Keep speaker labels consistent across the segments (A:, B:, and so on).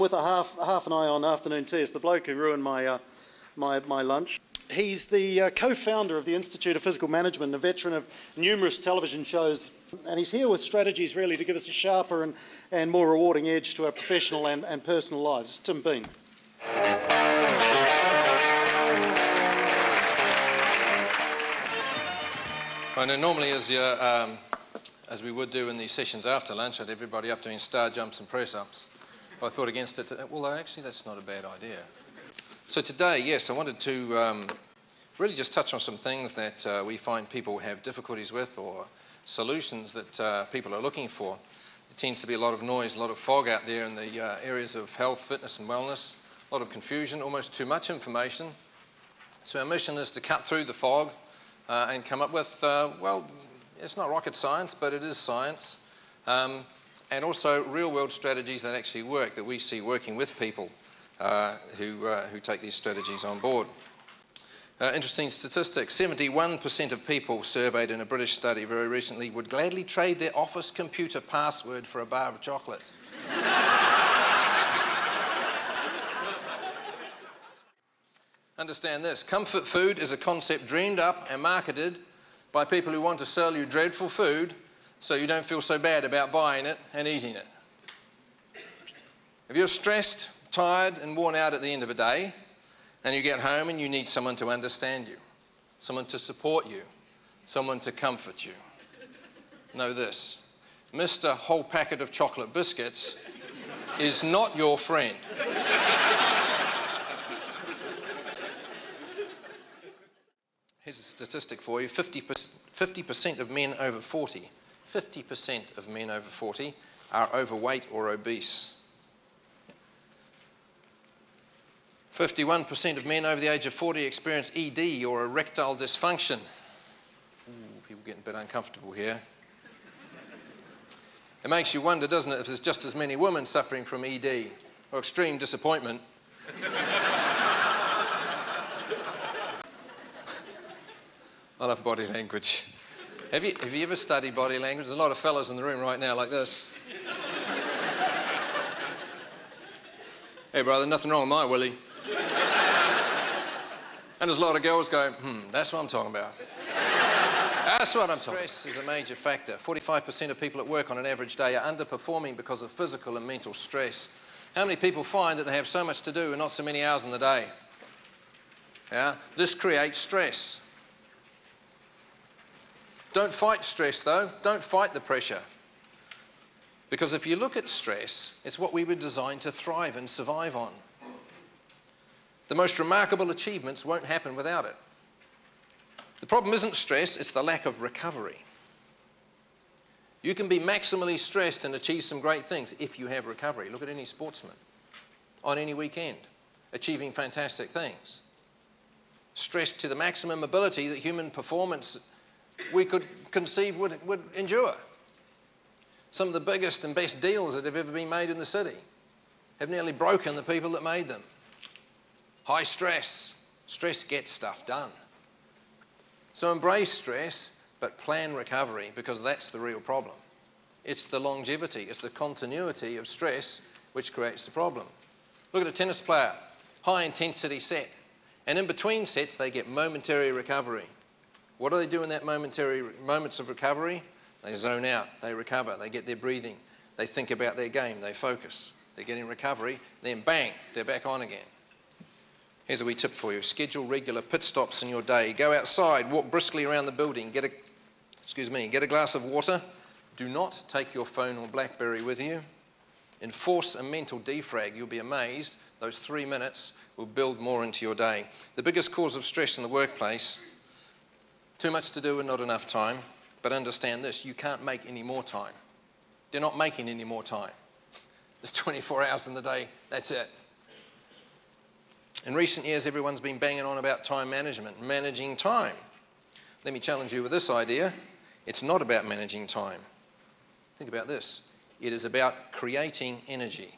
A: with a half an eye on afternoon tea. It's the bloke who ruined my lunch. He's the co-founder of the Institute of Physical Management, a veteran of numerous television shows, and he's here with strategies really to give us a sharper and more rewarding edge to our professional and personal lives. It's Tim Bean.
B: I know normally as we would do in these sessions after lunch, I'd everybody up doing star jumps and press-ups. But I thought against it, well, actually that's not a bad idea. So today, yes, I wanted to really just touch on some things that we find people have difficulties with, or solutions that people are looking for. There tends to be a lot of noise, a lot of fog out there in the areas of health, fitness and wellness, a lot of confusion, almost too much information. So our mission is to cut through the fog and come up with, well, it's not rocket science, but it is science, and also real-world strategies that actually work, that we see working with people who take these strategies on board. Interesting statistics, 71% of people surveyed in a British study very recently would gladly trade their office computer password for a bar of chocolate. Understand this, comfort food is a concept dreamed up and marketed by people who want to sell you dreadful food so you don't feel so bad about buying it and eating it. If you're stressed, tired and worn out at the end of a day, and you get home and you need someone to understand you, someone to support you, someone to comfort you, know this, Mr. Whole Packet of Chocolate Biscuits is not your friend. Here's a statistic for you, 50% of men over 40, 50% of men over 40 are overweight or obese. 51% of men over the age of 40 experience ED or erectile dysfunction. Ooh, people getting a bit uncomfortable here. It makes you wonder, doesn't it, if there's just as many women suffering from ED or extreme disappointment. I love body language. Have you ever studied body language? There's a lot of fellas in the room right now like this. Hey brother, nothing wrong with my willy. And there's a lot of girls going, that's what I'm talking about. That's what I'm talking about. Stress is a major factor. 45% of people at work on an average day are underperforming because of physical and mental stress. How many people find that they have so much to do and not so many hours in the day? Yeah? This creates stress. Don't fight stress though. Don't fight the pressure. Because if you look at stress, it's what we were designed to thrive and survive on. The most remarkable achievements won't happen without it. The problem isn't stress, it's the lack of recovery. You can be maximally stressed and achieve some great things if you have recovery. Look at any sportsman on any weekend, achieving fantastic things. Stressed to the maximum ability that human performance we could conceive would endure. Some of the biggest and best deals that have ever been made in the city have nearly broken the people that made them. High stress. Stress gets stuff done. So embrace stress, but plan recovery, because that's the real problem. It's the longevity, it's the continuity of stress which creates the problem. Look at a tennis player, high intensity set, and in between sets they get momentary recovery. What do they do in that momentary moments of recovery? They zone out, they recover, they get their breathing, they think about their game, they focus, they get in recovery, then bang, they're back on again. Here's a wee tip for you. Schedule regular pit stops in your day. Go outside, walk briskly around the building, get a glass of water. Do not take your phone or BlackBerry with you. Enforce a mental defrag. You'll be amazed. Those 3 minutes will build more into your day. The biggest cause of stress in the workplace, too much to do and not enough time. But understand this, you can't make any more time. They're not making any more time. There's 24 hours in the day, that's it. In recent years, everyone's been banging on about time management, managing time. Let me challenge you with this idea. It's not about managing time. Think about this. It is about creating energy.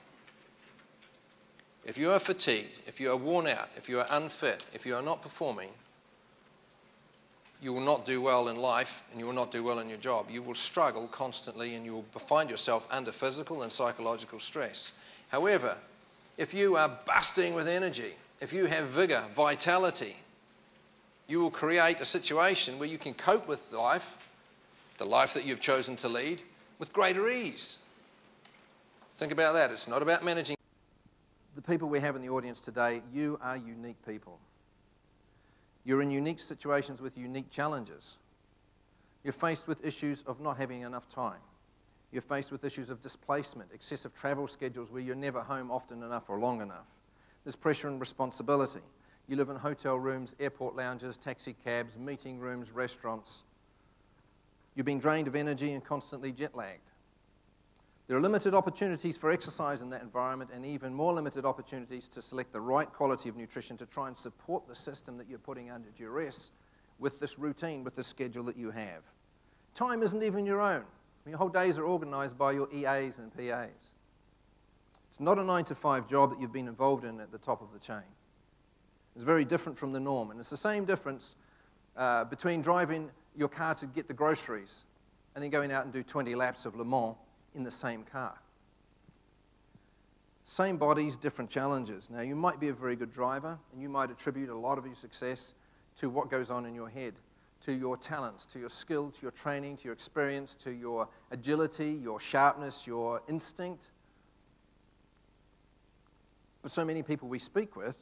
B: If you are fatigued, if you are worn out, if you are unfit, if you are not performing, you will not do well in life and you will not do well in your job. You will struggle constantly and you will find yourself under physical and psychological stress. However, if you are busting with energy, if you have vigor, vitality, you will create a situation where you can cope with life, the life that you've chosen to lead, with greater ease. Think about that. It's not about managing. The people we have in the audience today, you are unique people. You're in unique situations with unique challenges. You're faced with issues of not having enough time. You're faced with issues of displacement, excessive travel schedules where you're never home often enough or long enough. There's pressure and responsibility. You live in hotel rooms, airport lounges, taxi cabs, meeting rooms, restaurants. You're being drained of energy and constantly jet-lagged. There are limited opportunities for exercise in that environment and even more limited opportunities to select the right quality of nutrition to try and support the system that you're putting under duress with this routine, with the schedule that you have. Time isn't even your own. Your whole days are organized by your EAs and PAs. It's not a 9-to-5 job that you've been involved in at the top of the chain. It's very different from the norm, and it's the same difference between driving your car to get the groceries and then going out and do 20 laps of Le Mans in the same car. Same bodies, different challenges. Now, you might be a very good driver, and you might attribute a lot of your success to what goes on in your head, to your talents, to your skill, to your training, to your experience, to your agility, your sharpness, your instinct. But so many people we speak with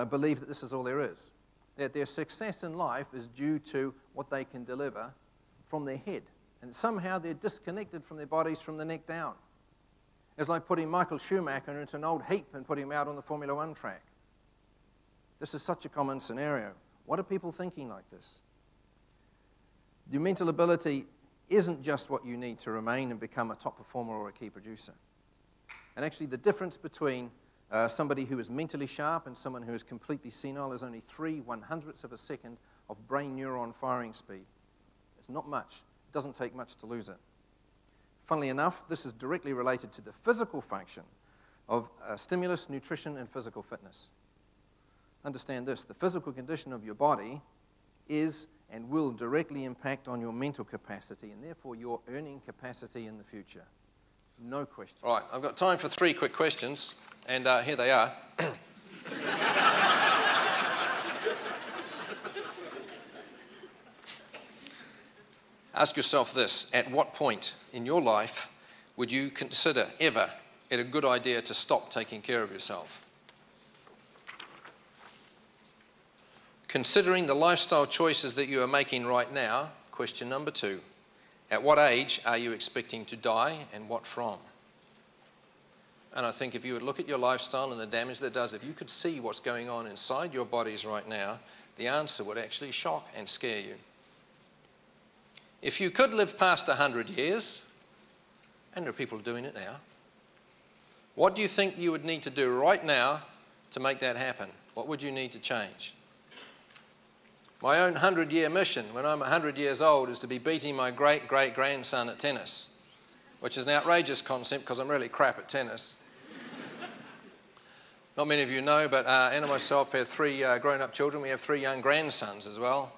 B: believe that this is all there is, that their success in life is due to what they can deliver from their head. And somehow they're disconnected from their bodies from the neck down. It's like putting Michael Schumacher into an old heap and putting him out on the Formula One track. This is such a common scenario. What are people thinking like this? Your mental ability isn't just what you need to remain and become a top performer or a key producer. And actually the difference between somebody who is mentally sharp and someone who is completely senile is only 3/100ths of a second of brain neuron firing speed. It's not much. It doesn't take much to lose it. Funnily enough, this is directly related to the physical function of stimulus, nutrition, and physical fitness. Understand this, the physical condition of your body is and will directly impact on your mental capacity and therefore your earning capacity in the future. No question. All right, I've got time for 3 quick questions, and here they are. Ask yourself this: at what point in your life would you consider ever it a good idea to stop taking care of yourself? Considering the lifestyle choices that you are making right now, question number 2, at what age are you expecting to die and what from? And I think if you would look at your lifestyle and the damage that does, if you could see what's going on inside your bodies right now, the answer would actually shock and scare you. If you could live past 100 years, and there are people doing it now, what do you think you would need to do right now to make that happen? What would you need to change? My own 100-year mission when I'm 100 years old is to be beating my great-great-grandson at tennis, which is an outrageous concept because I'm really crap at tennis. Not many of you know, but Anna and myself have 3 grown-up children. We have 3 young grandsons as well.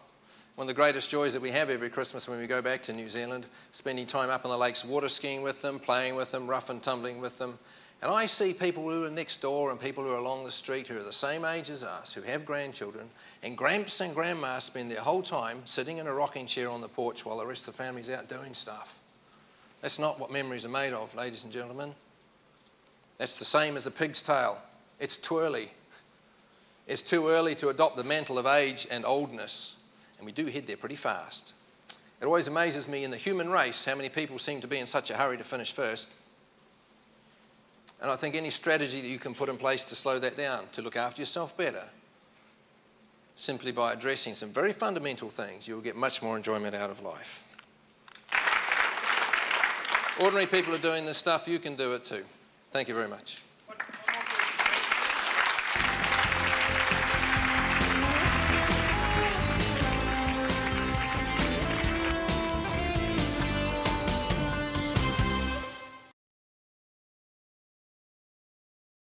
B: One of the greatest joys that we have every Christmas when we go back to New Zealand, spending time up on the lakes, water skiing with them, playing with them, rough and tumbling with them. And I see people who are next door and people who are along the street who are the same age as us, who have grandchildren, and gramps and grandma spend their whole time sitting in a rocking chair on the porch while the rest of the family's out doing stuff. That's not what memories are made of, ladies and gentlemen. That's the same as a pig's tail. It's too early. It's too early to adopt the mantle of age and oldness, and we do head there pretty fast. It always amazes me in the human race how many people seem to be in such a hurry to finish first. And I think any strategy that you can put in place to slow that down, to look after yourself better, simply by addressing some very fundamental things, you'll get much more enjoyment out of life. Ordinary people are doing this stuff, you can do it too. Thank you very much.